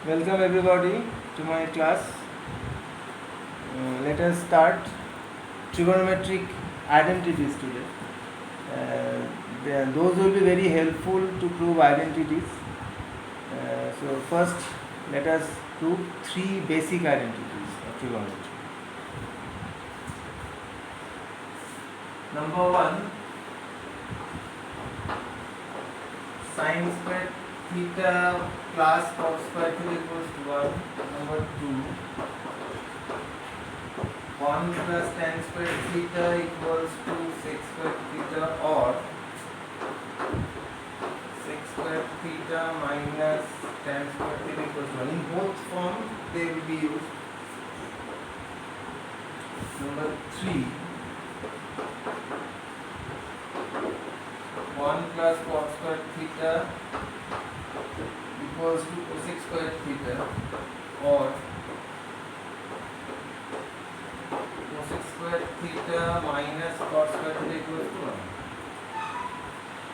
Welcome everybody to my class. Let us start trigonometric identities today. Those will be very helpful to prove identities. So first, let us prove three basic identities of trigonometry. Number one, sine square theta plus cos square theta equals to 1. Number 2, 1 plus tan square theta equals to sec square theta, or sec square theta minus tan square theta equals to 1. In both forms they will be used. Number 3, 1 plus cos square theta equals to cosec square theta, or cosec square theta minus cos square theta equals to 1.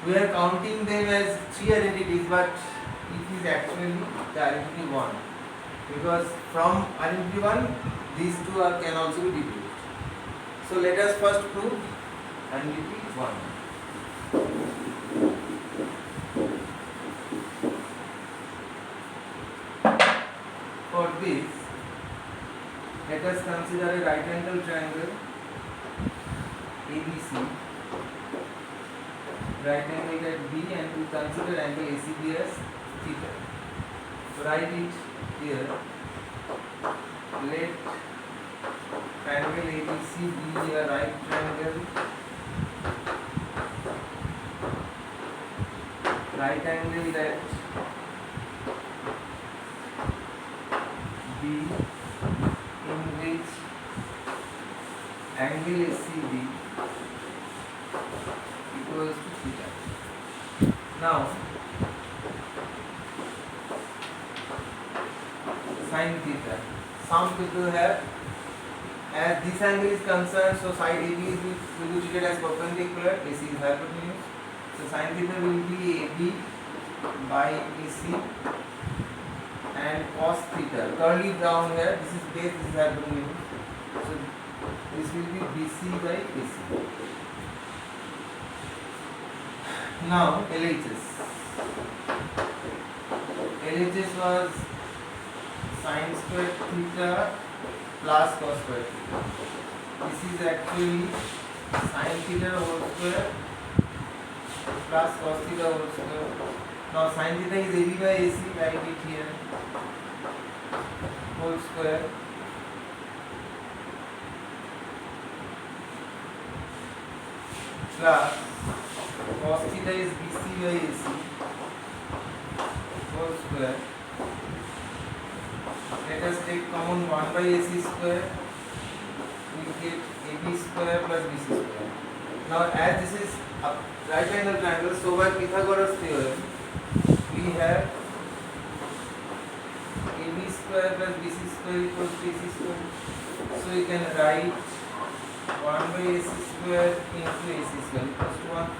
We are counting them as three identities, but it is actually the identity 1, because from identity 1 these two can also be deduced. So let us first prove identity 1. For this, let us consider a right angle triangle ABC, right angle at B, and we consider angle ACB as theta. So write it here. Let triangle ABC be a right triangle, right angle at B, in which angle ACB equals to theta. Now, sin theta. Some people have, as this angle is concerned, so side AB will be treated as perpendicular, AC is hypotenuse. So sin theta will be AB by AC, and cos theta, curly down here, this is base, this is hypotenuse. So this will be BC by AC. Now LHS. LHS was sin square theta plus cos square theta. This is actually sin theta whole square plus cos theta whole square. Now sin theta is AB by AC, write it here, whole square plus cos theta is BC by AC whole square. Let us take common 1 by AC square, we get AB square plus BC square. Now as this is a right angle triangle, so by Pythagoras theorem we have AB square plus BC square equals to AC square. So you can write 1 by AC square into AC square equals to 1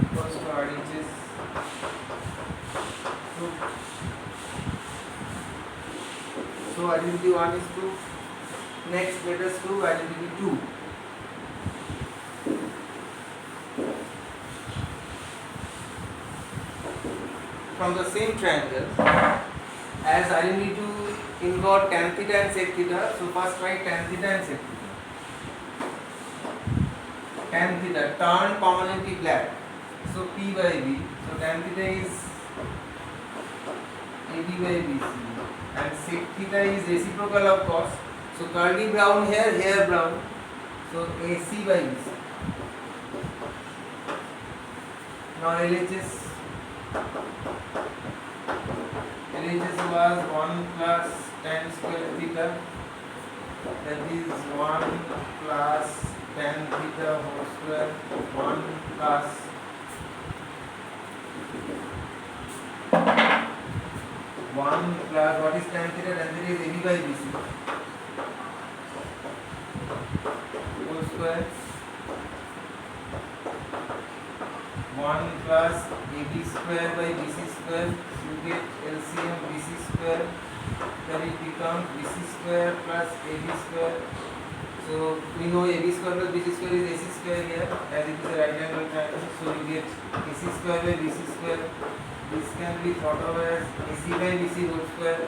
equals to RHS. So identity 1 is proved. Next, let us prove identity 2. From the same triangle, as identity 2 involve tan theta and sec theta, so first write tan theta and sec theta. Tan theta, turn permanently black, so P by B, so tan theta is AB by BC, and sec theta is reciprocal of cos, so curly brown here, hair brown, so AC by BC. Now LHS was 1 plus tan square theta, that is 1 plus tan theta whole square, 1 plus 1 plus, what is tan theta? Tan theta is AB by BC whole square, 1 plus AB square by BC square, you get LCM BC square square, then it becomes BC square plus AB square. So we know AB square plus BC square is AC square here, as it is a right angle triangle. So we get AC square by BC square. This can be thought of as AC by BC whole square.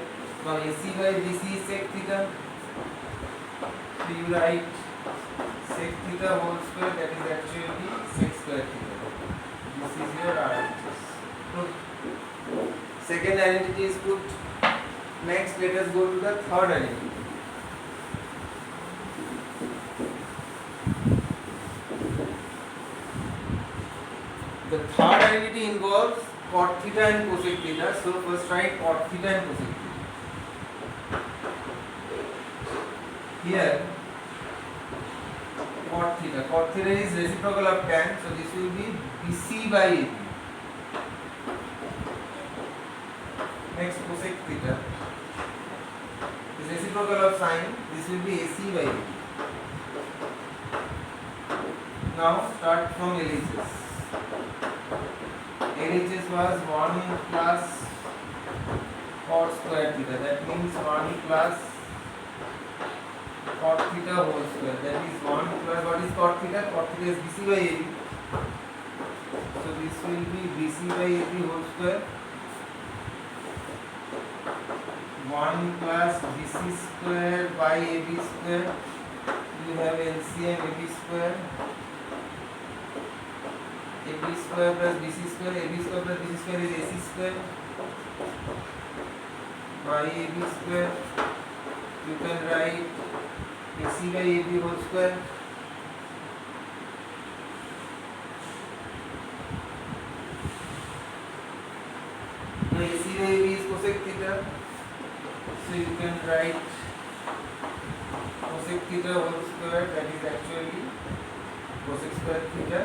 Now AC by BC is sec theta. So you write sec theta whole square, that is actually sec square theta. This is your RHS. Second identity is put. Next, let us go to the third identity. The third identity involves cot theta and cosec theta. So first write cot theta and cosec theta. Here, cot theta. Cot theta is reciprocal of tan, so this will be BC by AB. Next, cosec theta is reciprocal of sine. This will be AC by AB. Now start from LHS. LHS was 1 plus cot square theta. That means 1 plus cot theta whole square. That is 1 plus, what is cot theta? Cot theta is BC by AB. So this will be BC by AB whole square. 1 plus BC square by AB square. You have LCM AB square. AB square plus BC square. AB square plus BC square is AC square by AB square. You can write AC by AB whole square. Now AC by AB is cosec theta. So you can write cosec theta whole square, that is actually cosec square theta.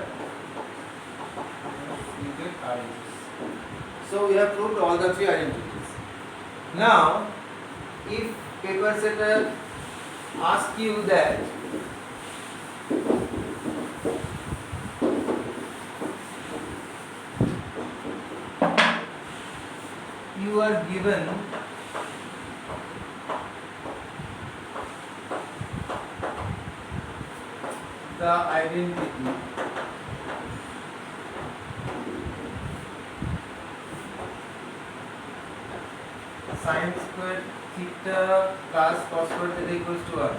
You get RHS. So we have proved all the three identities. Now, if paper setter asks you that you are given the identity sin square theta plus cos square theta equals to 1.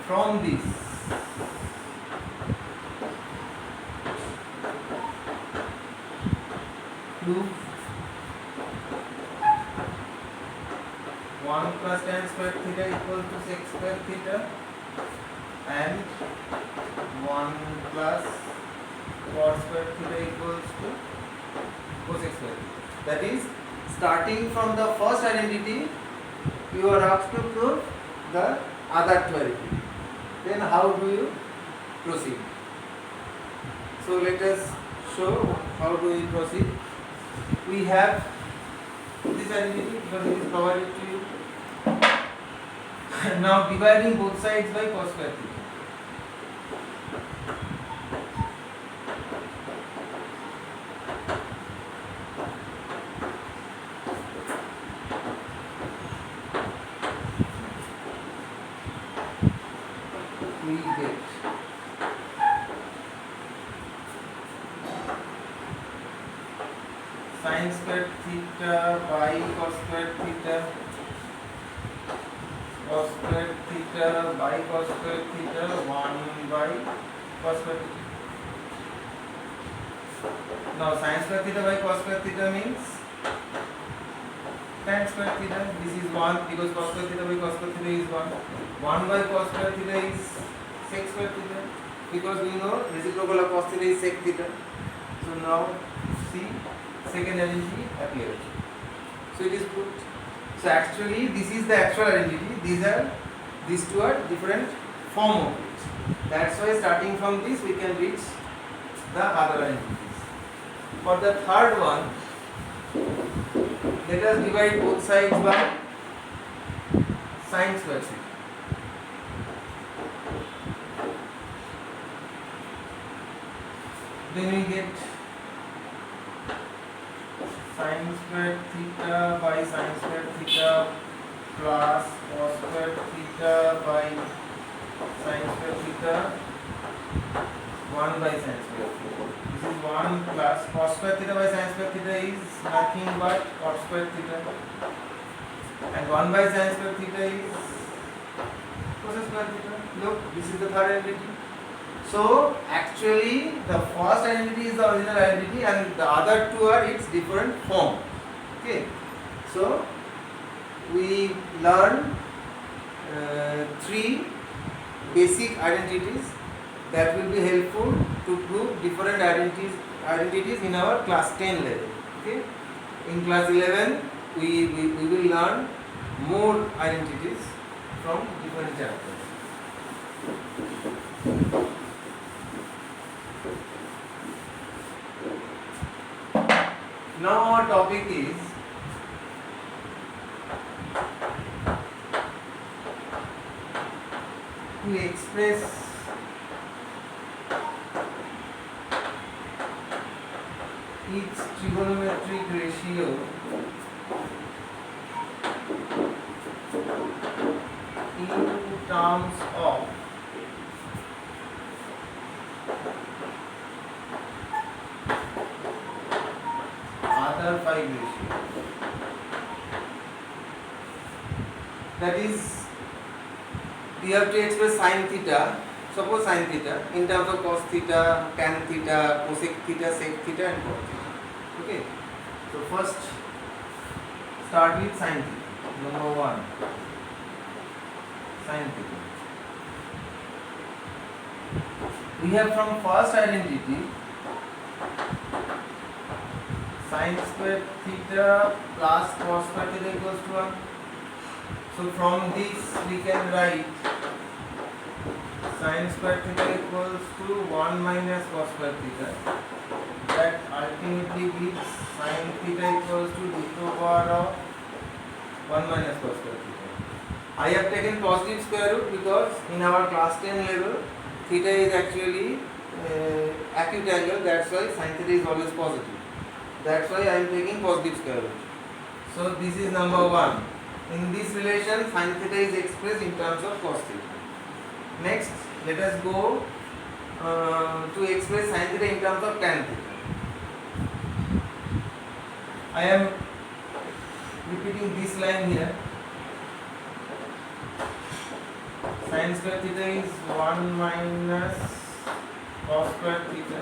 From this, prove 1 plus tan square theta equals to sec square theta and 1 plus cos square theta equals to cosec square theta. That is, starting from the first identity, you are asked to prove the other two identities. Then how do you proceed? So let us show how do we proceed. We have this identity because it is provided to you. Now dividing both sides by cos square theta. We get sin square theta by cos square theta, cos square theta by cos square theta, 1 by cos square theta. Now sin square theta by cos square theta means tan square theta. This is 1 because cos square theta by cos square theta is 1. 1 by cos square theta is sec square theta because we know reciprocal of cos theta is sec theta. So now see, second identity appears. So it is put. So actually this is the actual identity. These two are different form of it. That's why starting from this we can reach the other identities. For the third one, let us divide both sides by sin square theta. Then we get sin square theta by sin square theta plus cos square theta by sin square theta 1 by sin square theta. This is 1 plus cos square theta by sin square theta is nothing but cos square theta, and 1 by sin square theta is cos square theta. Look, this is the third identity. So actually the first identity is the original identity and the other two are its different form. Okay, so we learned three basic identities that will be helpful to prove different identities in our class 10 level. Okay, in class 11 we will learn more identities from different chapters. Now our topic is to express each trigonometric ratio in terms of other 5 ratios. That is, we have to express sin theta. Suppose sin theta in terms of cos theta, tan theta, cosec theta, sec theta and cot theta. Okay, so first start with sin theta. Number 1, sin theta. We have from first identity sin square theta plus cos square theta equals to 1. So from this we can write sin square theta equals to 1 minus cos square theta. That ultimately gives sin theta equals to root over of 1 minus cos square theta. I have taken positive square root because in our class 10 level theta is actually acute angle. That's why sin theta is always positive. That's why I am taking positive square root. So this is number 1. In this relation, sin theta is expressed in terms of cos theta. Next, let us go to express sin theta in terms of tan theta. I am repeating this line here. Sin square theta is 1 minus cos square theta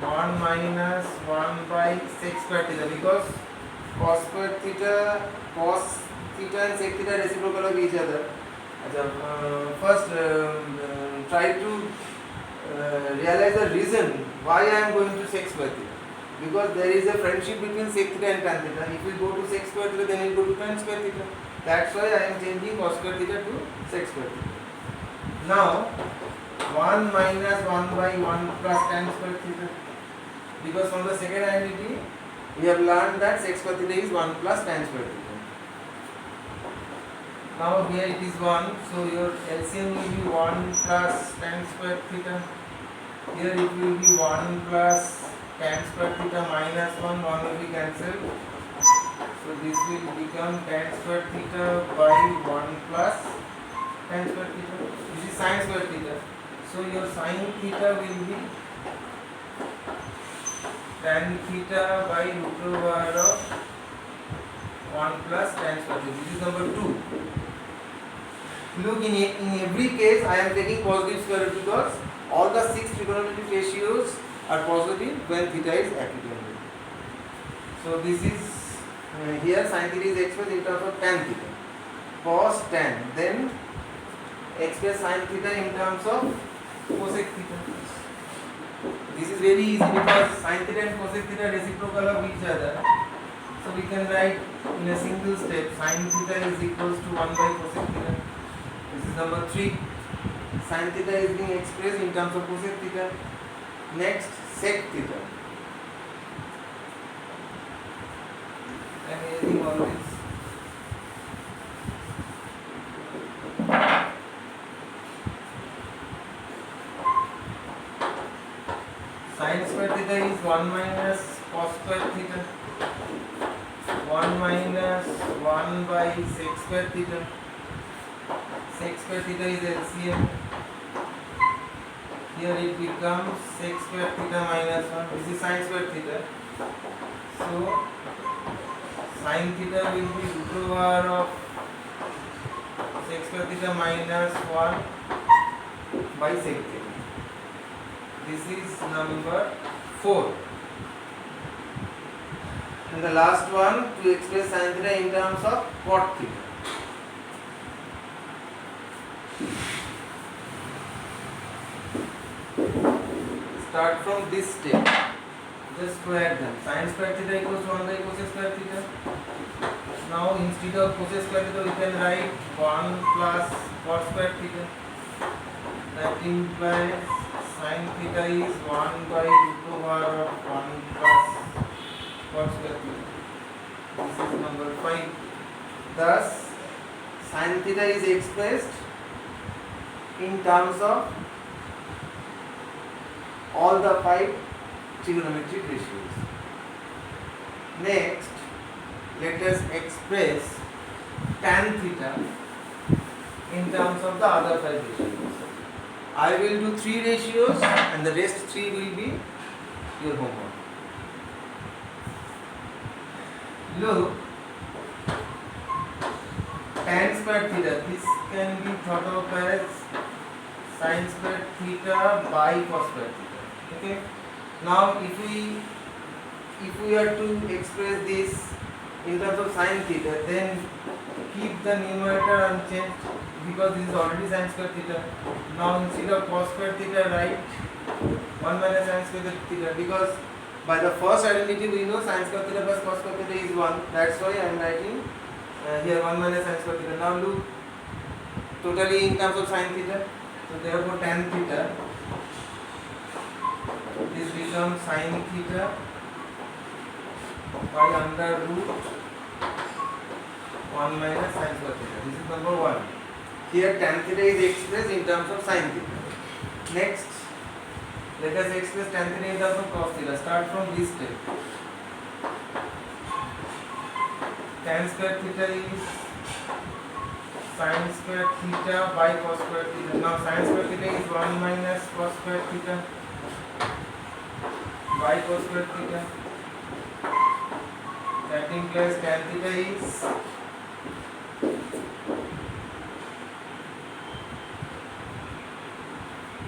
1 minus 1 by sec square theta, because cos square theta, cos theta and sec theta reciprocal of each other. First try to realize the reason why I am going to sec square theta, because there is a friendship between sec theta and tan theta. If we go to sec square theta, then we go to tan square theta. That's why I am changing cos square theta to sec square theta. Now 1 minus 1 by 1 plus tan square theta, because from the second identity we have learned that sec square theta is 1 plus tan square theta. Now here it is 1, so your LCM will be 1 plus tan square theta. Here it will be 1 plus tan square theta minus 1 will be cancelled. So this will become tan square theta by 1 plus tan square theta. This is sin square theta. So your sin theta will be tan theta by root over of 1 plus tan square theta. This is number 2. Look, in every case I am taking positive square root because all the 6 trigonometric ratios are positive when theta is acute angle. So this is here sin theta is expressed in terms of tan theta, cos tan, then express sin theta in terms of cosec theta. This is very easy because sin theta and cosec theta are reciprocal of each other. So we can write in a single step sin theta is equals to 1 by cosec theta. This is number 3. Sin theta is being expressed in terms of cosec theta. Next, sec theta. I am using all this. Sin square theta is 1 minus cos square theta. 1 minus 1 by sec square theta. Sec square theta is LCM. Here it becomes sec square theta minus 1. This is sin square theta. So sin theta will be root over of sec square theta minus 1 by sec theta. This is number 4. And the last one, to express sin theta in terms of cot theta. Start from this step. Just square them. Sin square theta equals 1 by cosec square theta. Now instead of cosec square theta, we can write 1 plus cot square theta. That implies sin theta is 1 by root over of 1 plus cot square theta. This is number 5. Thus, sin theta is expressed in terms of all the 5 trigonometric ratios. Next, let us express tan theta in terms of the other 5 ratios. I will do 3 ratios and the rest 3 will be your homework. Look, tan square theta, this can be thought of as sin square theta by cos square theta. Okay. Now if we are to express this in terms of sin theta, then keep the numerator unchanged because this is already sin square theta. Now instead of cos square theta, write 1 minus sin square theta, because by the first identity we know sin square theta plus cos square theta is 1. That's why I am writing here 1 minus sin square theta. Now look, totally in terms of sin theta. So therefore tan theta, this becomes sin theta by under root 1 minus sin square theta. This is number 1. Here tan theta is expressed in terms of sin theta. Next, let us express tan theta in terms of cos theta. Start from this step. Tan square theta is sin square theta by cos square theta. Now sin square theta is 1 minus cos square theta by cos square theta. That implies tan theta is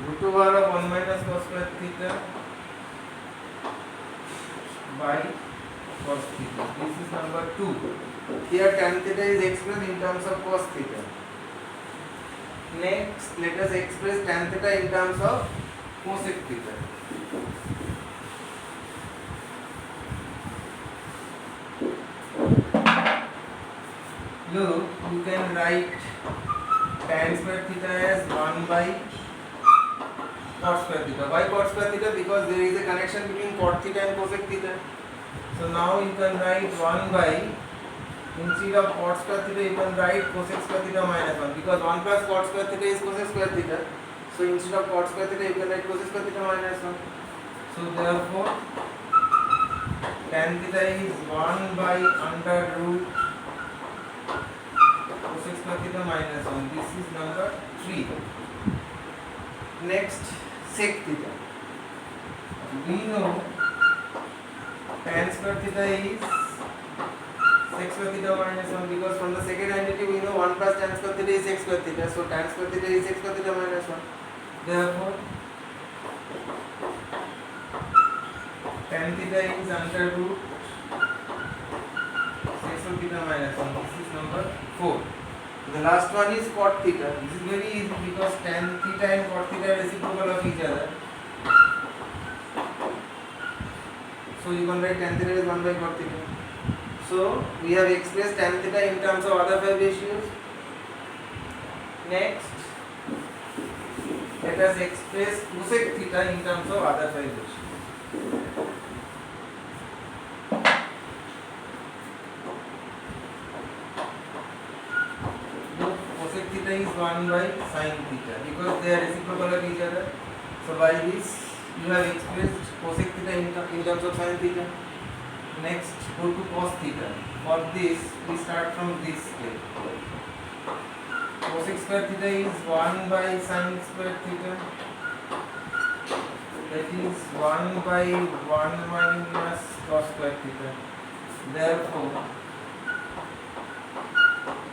root over of 1 minus cos square theta by cos theta. This is number 2. Here tan theta is expressed in terms of cos theta. Next, let us express tan theta in terms of cosec theta. Look, you can write tan square theta as 1 by cot square theta. Why cot square theta? Because there is a connection between cot theta and cosec theta. So now you can write 1 by, instead of cot square theta you can write cosec square theta minus 1, because 1 plus cot square theta is cosec square theta. So instead of cot square theta you can write cosec square theta minus 1. So therefore tan theta is 1 by under root cosec square theta minus 1. This is number 3. Next, sec theta. We know tan square theta is sec square theta minus 1, because from the second identity we know 1 plus tan square theta is sec square theta. So tan square theta is sec square theta minus 1. Therefore tan theta is under root sec square theta minus 1. This is number 4. The last one is cot theta. This is very easy because tan theta and cot theta are reciprocal of each other. So you can write tan theta is 1 by cot theta. So we have expressed tan theta in terms of other 5 ratios. Next, let us express cosec theta in terms of other 5 ratios. Cosec theta is 1 by sin theta because they are reciprocal of each other. So by this you have expressed cosec theta in terms of sin theta. Next, go to cos theta. For this, we start from this step. Cosec square theta is 1 by sin square theta. That is 1 by 1 minus cos square theta. Therefore,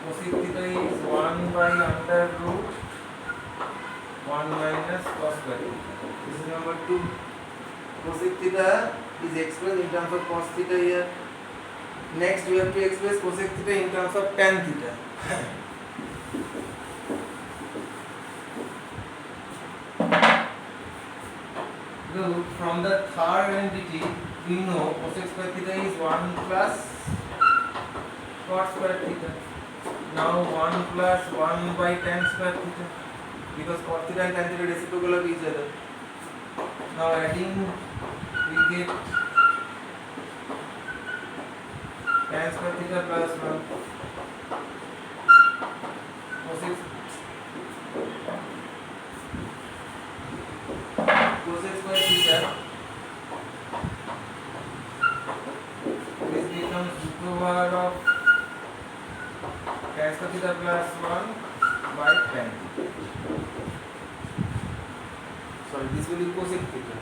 cosec theta is 1 by under root 1 minus cos square theta. This is number 2. Cosec theta is expressed in terms of cos theta here. Next, we have to express cosec theta in terms of tan theta. Look, from the third entity, we know cosec square theta is 1 plus cot square theta. Now 1 plus 1 by tan square theta, because cot theta and tan theta are reciprocal of each other. Now adding, we get tan square theta plus 1 cosec square theta. This becomes root over of tan square theta plus 1 by tan theta. Sorry, this will be cosec theta.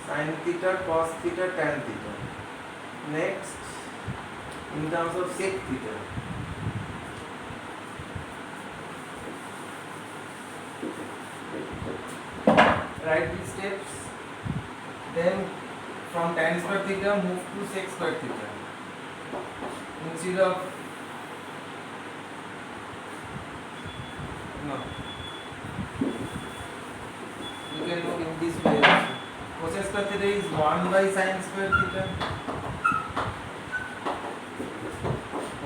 Sin theta, cos theta, tan theta. Next, in terms of sec theta. Write these steps. Then from tan square theta move to sec square theta. Instead of no, you can move in this way also. Cosec square theta is 1 by sin square theta.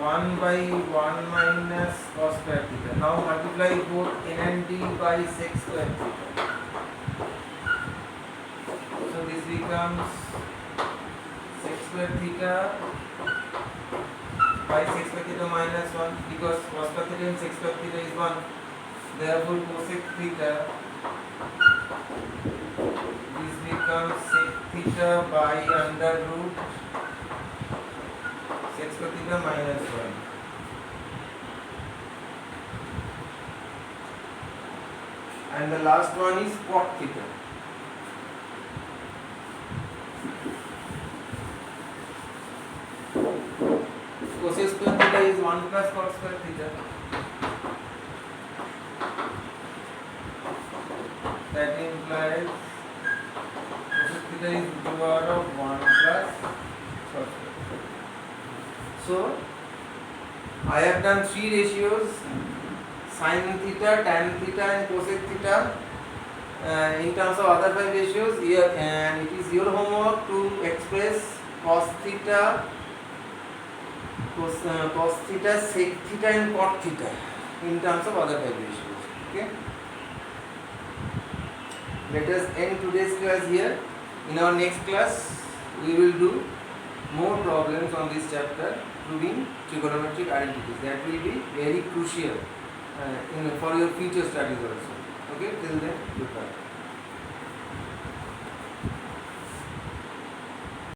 1 by 1 minus cos square theta. Now multiply both n and d by sec square theta. So this becomes sec square theta by sec square theta minus 1, because cos square theta and sec square theta is 1. Therefore cosec theta, this becomes sec theta by under root sec square theta minus 1. And the last one is cot theta. Cosec square theta is 1 plus cot square theta. That implies cosec theta is root over of 1 plus cot square theta. So, I have done 3 ratios: sin theta, tan theta and cosec theta. In terms of other 5 ratios, here, and it is your homework to express cos theta, sec theta and cot theta in terms of other 5 ratios. Okay. Let us end today's class here. In our next class, we will do more problems on this chapter, proving trigonometric identities. That will be very crucial for your future studies also. Okay, till then, goodbye.